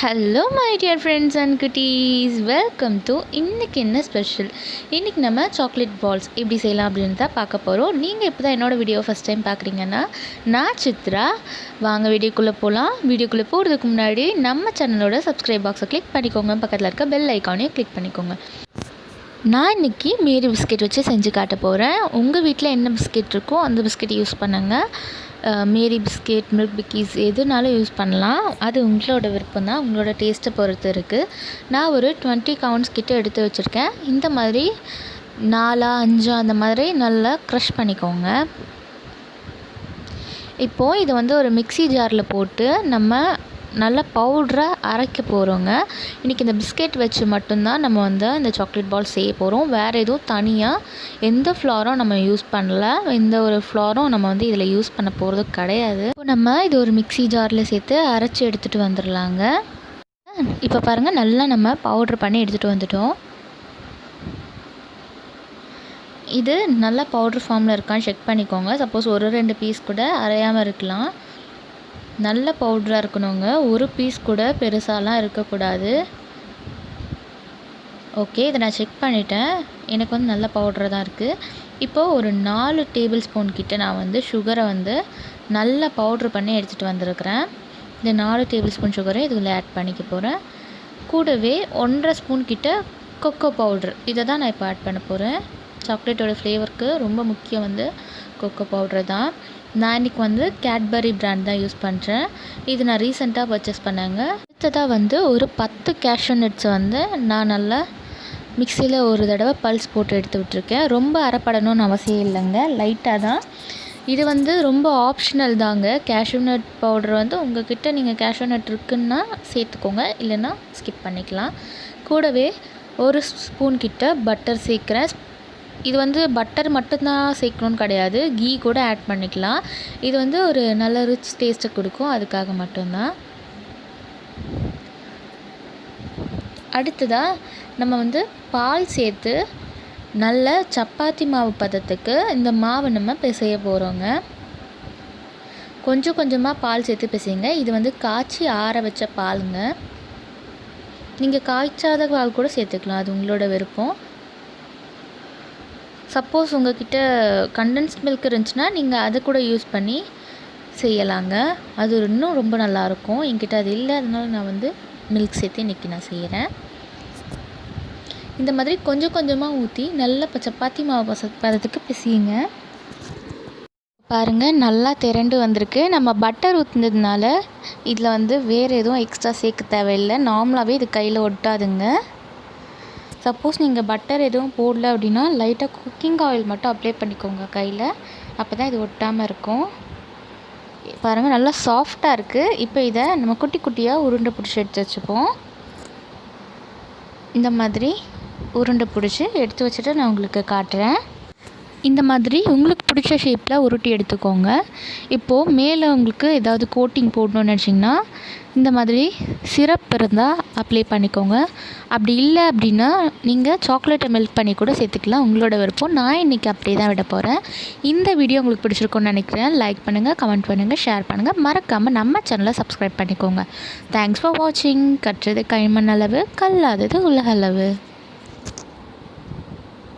Hello my dear friends and குட்டீஸ், welcome to இன்றைக்கி என்ன ஸ்பெஷல். இன்றைக்கி நம்ம சாக்லேட் பால்ஸ் எப்படி செய்யலாம் அப்படின்னு தான் பார்க்க போகிறோம். நீங்கள் இப்போ தான் என்னோடய வீடியோ ஃபஸ்ட் டைம் பார்க்குறீங்கன்னா, நான் சித்ரா. வாங்க வீடியோக்குள்ளே போகலாம். வீடியோக்குள்ளே போகிறதுக்கு முன்னாடி நம்ம சேனலோட சப்ஸ்கிரைப் பாக்ஸை கிளிக் பண்ணிக்கோங்க, பக்கத்தில் இருக்க பெல் ஐக்கானையும் கிளிக் பண்ணிக்கோங்க. நான் இன்றைக்கி மேரி பிஸ்கெட் வச்சு செஞ்சு காட்ட போகிறேன். உங்கள் வீட்டில் என்ன பிஸ்கெட் இருக்கோ அந்த பிஸ்கெட் யூஸ் பண்ணுங்கள். மேரி பிஸ்கெட், மில்க் பிக்கீஸ் எதுனாலும் யூஸ் பண்ணலாம். அது உங்களோட விருப்பம் தான், உங்களோட டேஸ்ட்டை பொறுத்து இருக்குது. நான் ஒரு 20 கவுண்ட்ஸ் கிட்ட எடுத்து வச்சுருக்கேன். இந்த மாதிரி 4 5 அந்த மாதிரி நல்லா க்ரஷ் பண்ணிக்கோங்க. இப்போது இதை வந்து ஒரு மிக்ஸி ஜாரில் போட்டு நம்ம நல்லா பவுட்ரை அரைக்க போகிறோங்க. இன்றைக்கி இந்த பிஸ்கெட் வச்சு மட்டும்தான் நம்ம வந்து இந்த சாக்லேட் பால் செய்ய போகிறோம். வேறு எதுவும் தனியாக எந்த ஃப்ளாரும் நம்ம யூஸ் பண்ணல. எந்த ஒரு ஃப்ளாரும் நம்ம வந்து இதில் யூஸ் பண்ண போகிறது கிடையாது. இப்போ நம்ம இது ஒரு மிக்ஸி ஜாரில் சேர்த்து அரைச்சி எடுத்துகிட்டு வந்துடலாங்க. இப்போ பாருங்கள், நல்லா நம்ம பவுட்ரு பண்ணி எடுத்துகிட்டு வந்துட்டோம். இது நல்லா பவுட்ரு ஃபார்மில் இருக்கான்னு செக் பண்ணிக்கோங்க. சப்போஸ் ஒரு 2 பீஸ் கூட அரையாமல் இருக்கலாம். நல்ல பவுட்ராக இருக்கணுங்க. ஒரு பீஸ் கூட பெருசாலாம் இருக்கக்கூடாது. ஓகே, இதை நான் செக் பண்ணிட்டேன். எனக்கு வந்து நல்ல பவுட்ரு தான் இருக்குது. இப்போது ஒரு 4 டேபிள் ஸ்பூன் கிட்ட நான் வந்து சுகரை வந்து நல்லா பவுட்ரு பண்ணி எடுத்துகிட்டு வந்திருக்கிறேன். இந்த 4 டேபிள் ஸ்பூன் சுகரை இதுக்குள்ளே ஆட் பண்ணிக்க போகிறேன். கூடவே 1.5 ஸ்பூன் கிட்ட கொக்கோ பவுட்ரு, இதை தான் நான் இப்போ ஆட் பண்ண போகிறேன். சாக்லேட்டோட ஃப்ளேவருக்கு ரொம்ப முக்கியம் வந்து கொக்கோ பவுட்ரு தான். நான் இன்றைக்கி வந்து கேட்பரி பிராண்ட் தான் யூஸ் பண்ணுறேன். இது நான் ரீசெண்டாக பர்ச்சேஸ் பண்ணேங்க. அடுத்ததாக வந்து ஒரு 10 கேஷ்யூ நட்ஸை வந்து நான் நல்லா மிக்சியில் ஒரு தடவை பல்ஸ் போட்டு எடுத்து விட்டுருக்கேன். ரொம்ப அரைப்படணும்னு அவசியம் இல்லைங்க, லைட்டாக தான். இது வந்து ரொம்ப ஆப்ஷனல் தாங்க. கேஷ்யூ நட் பவுடர் வந்து உங்கள்கிட்ட நீங்கள் கேஷ்யூ நட் இருக்குன்னா சேர்த்துக்கோங்க, இல்லைன்னா ஸ்கிப் பண்ணிக்கலாம். கூடவே ஒரு ஸ்பூன் கிட்ட பட்டர் சேர்க்குறேன். இது வந்து பட்டர் மட்டும்தான் சேர்க்கணுன்னு கிடையாது, கீ கூட ஆட் பண்ணிக்கலாம். இது வந்து ஒரு நல்ல ரிச் டேஸ்ட்டை கொடுக்கும், அதுக்காக மட்டும்தான். அடுத்ததாக நம்ம வந்து பால் சேர்த்து நல்ல சப்பாத்தி மாவு பதத்துக்கு இந்த மாவை நம்ம பிசைய போகிறோங்க. கொஞ்சம் கொஞ்சமாக பால் சேர்த்து பிசைங்க. இது வந்து காய்ச்சி ஆற வச்ச பாலுங்க. நீங்கள் காய்ச்சாத பால் கூட சேர்த்துக்கலாம், அது உங்களோட விருப்பம். சப்போஸ் உங்கள்கிட்ட கண்டென்ஸ்ட் மில்க் இருந்துச்சுன்னா நீங்கள் அதை கூட யூஸ் பண்ணி செய்யலாங்க. அது இன்னும் ரொம்ப நல்லாயிருக்கும். என்கிட்ட அது இல்லை, அதனால நான் வந்து மில்க் சேர்த்து இன்றைக்கி நான் செய்கிறேன். இந்த மாதிரி கொஞ்சம் கொஞ்சமாக ஊற்றி நல்ல சப்பாத்தி மாவு பதத்துக்கு பிசையுங்க. பாருங்கள், நல்லா திரண்டு வந்திருக்கு. நம்ம பட்டர் ஊற்றுனதுனால இதில் வந்து வேறு எதுவும் எக்ஸ்ட்ரா சேர்க்க தேவையில்லை. நார்மலாகவே இது கையில் ஒட்டாதுங்க. சப்போஸ் நீங்கள் பட்டர் எதுவும் போடல அப்படின்னா லைட்டாக குக்கிங் ஆயில் மட்டும் அப்ளை பண்ணிக்கோங்க கையில். அப்போ தான் இது ஒட்டாமல் இருக்கும். பாருங்கள், நல்லா சாஃப்டாக இருக்குது. இப்போ இதை நம்ம குட்டி குட்டியாக உருண்டை பிடிச்சி எடுத்து வச்சுப்போம். இந்த மாதிரி உருண்டை பிடிச்சி எடுத்து வச்சுட்டு நான் உங்களுக்கு காட்டுறேன். இந்த மாதிரி உங்களுக்கு பிடிச்ச ஷேப்பில் உருட்டி எடுத்துக்கோங்க. இப்போது மேலே உங்களுக்கு ஏதாவது கோட்டிங் போடணுன்னு நினச்சிங்கன்னா இந்த மாதிரி சிரப் இருந்தால் அப்ளை பண்ணிக்கோங்க. அப்படி இல்லை அப்படின்னா நீங்கள் சாக்லேட்டை மெல்ட் பண்ணி கூட சேர்த்துக்கலாம், உங்களோட விருப்பம். நான் இன்றைக்கி அப்படியே தான் விட போகிறேன். இந்த வீடியோ உங்களுக்கு பிடிச்சிருக்குன்னு நினைக்கிறேன். லைக் பண்ணுங்கள், கமெண்ட் பண்ணுங்கள், ஷேர் பண்ணுங்கள். மறக்காமல் நம்ம சேனலை சப்ஸ்கிரைப் பண்ணிக்கோங்க. தேங்க்ஸ் ஃபார் வாட்சிங். கற்றது கைமண் அளவு, கல்லாதது உலகளவு.